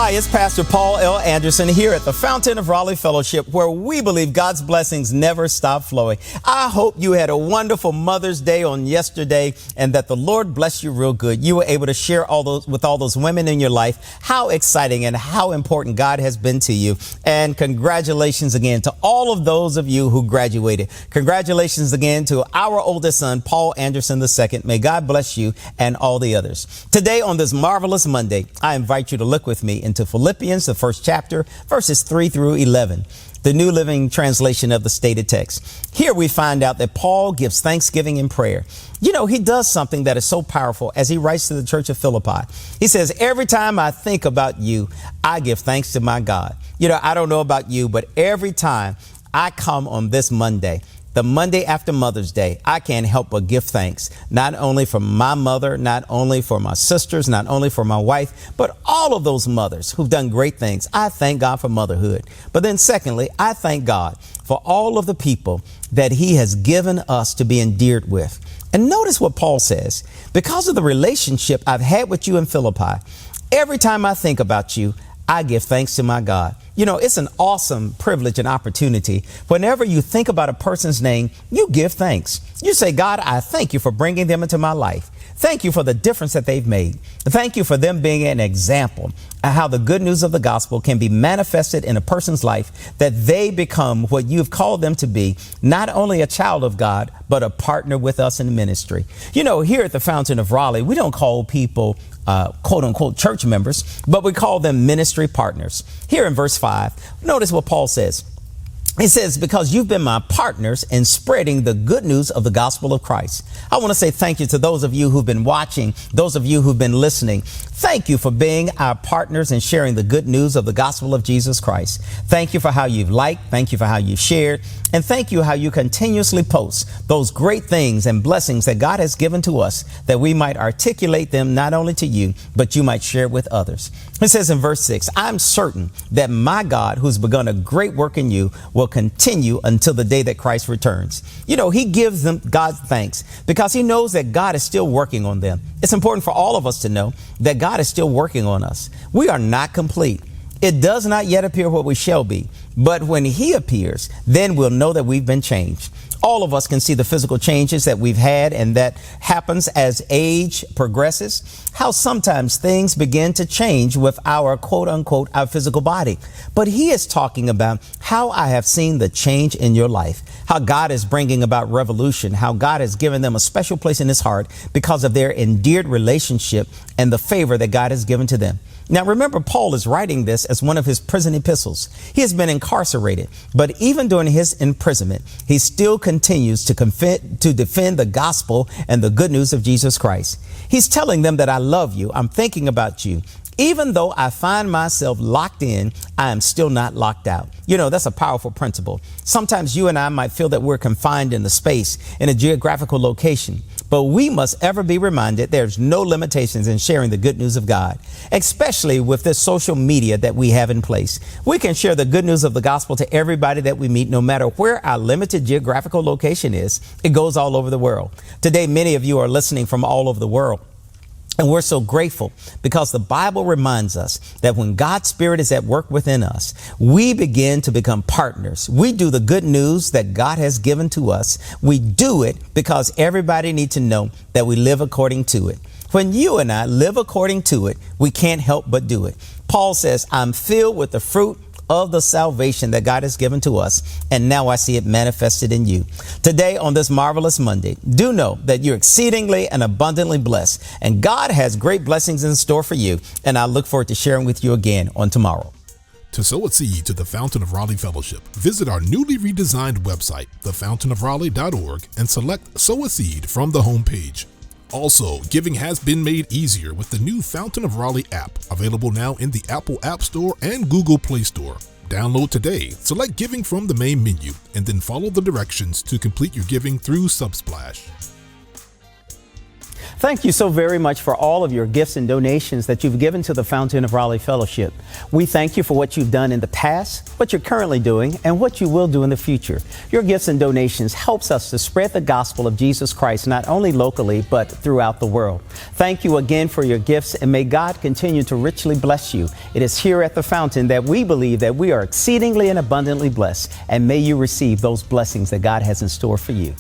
Hi, it's Pastor Paul L. Anderson here at the Fountain of Raleigh Fellowship, where we believe God's blessings never stop flowing. I hope you had a wonderful Mother's Day on yesterday and that the Lord blessed you real good. You were able to share with all those women in your life how exciting and how important God has been to you. And congratulations again to all of those of you who graduated. Congratulations again to our oldest son, Paul Anderson II. May God bless you and all the others. Today on this marvelous Monday, I invite you to look with me into Philippians, the first chapter, verses 3 through 11, the New Living Translation of the stated text. Here we find out that Paul gives thanksgiving in prayer. You know, he does something that is so powerful as he writes to the church of Philippi. He says, every time I think about you, I give thanks to my God. You know, I don't know about you, but every time I come on this Monday, the Monday after Mother's Day, I can't help but give thanks, not only for my mother, not only for my sisters, not only for my wife, but all of those mothers who've done great things. I thank God for motherhood. But then secondly, I thank God for all of the people that he has given us to be endeared with. And notice what Paul says, because of the relationship I've had with you in Philippi, every time I think about you, I give thanks to my God. You know, it's an awesome privilege and opportunity. Whenever you think about a person's name, you give thanks. You say, God, I thank you for bringing them into my life. Thank you for the difference that they've made. Thank you for them being an example of how the good news of the gospel can be manifested in a person's life, that they become what you've called them to be, not only a child of God, but a partner with us in ministry. You know, here at the Fountain of Raleigh, we don't call people quote unquote church members, but we call them ministry partners. Here in verse 5, notice what Paul says. He says, because you've been my partners in spreading the good news of the gospel of Christ. I want to say thank you to those of you who've been watching, those of you who've been listening. Thank you for being our partners in sharing the good news of the gospel of Jesus Christ. Thank you for how you've liked. Thank you for how you've shared. And thank you how you continuously post those great things and blessings that God has given to us, that we might articulate them not only to you, but you might share with others. It says in verse 6, I'm certain that my God, who's begun a great work in you, will continue until the day that Christ returns. You know, he gives them God's thanks because he knows that God is still working on them. It's important for all of us to know that God is still working on us. We are not complete. It does not yet appear what we shall be, but when he appears, then we'll know that we've been changed. All of us can see the physical changes that we've had, and that happens as age progresses, how sometimes things begin to change with our quote unquote, our physical body. But he is talking about how I have seen the change in your life, how God is bringing about revolution, how God has given them a special place in his heart because of their endeared relationship and the favor that God has given to them. Now, remember, Paul is writing this as one of his prison epistles. He has been incarcerated, but even during his imprisonment, he still continues to defend the gospel and the good news of Jesus Christ. He's telling them that I love you. I'm thinking about you. Even though I find myself locked in, I am still not locked out. You know, that's a powerful principle. Sometimes you and I might feel that we're confined in the space, in a geographical location. But we must ever be reminded there's no limitations in sharing the good news of God, especially with this social media that we have in place. We can share the good news of the gospel to everybody that we meet, no matter where our limited geographical location is. It goes all over the world. Today, many of you are listening from all over the world. And we're so grateful because the Bible reminds us that when God's Spirit is at work within us, we begin to become partners. We do the good news that God has given to us. We do it because everybody needs to know that we live according to it. When you and I live according to it, we can't help but do it. Paul says, I'm filled with the fruit of the salvation that God has given to us, and now I see it manifested in you. Today, on this marvelous Monday, do know that you're exceedingly and abundantly blessed, and God has great blessings in store for you, and I look forward to sharing with you again on tomorrow. To sow a seed to the Fountain of Raleigh Fellowship, visit our newly redesigned website, thefountainofraleigh.org, and select Sow a Seed from the homepage. Also, giving has been made easier with the new Fountain of Raleigh app, available now in the Apple App Store and Google Play Store. Download today, select Giving from the main menu, and then follow the directions to complete your giving through Subsplash. Thank you so very much for all of your gifts and donations that you've given to the Fountain of Raleigh Fellowship. We thank you for what you've done in the past, what you're currently doing, and what you will do in the future. Your gifts and donations helps us to spread the gospel of Jesus Christ, not only locally, but throughout the world. Thank you again for your gifts, and may God continue to richly bless you. It is here at the Fountain that we believe that we are exceedingly and abundantly blessed, and may you receive those blessings that God has in store for you.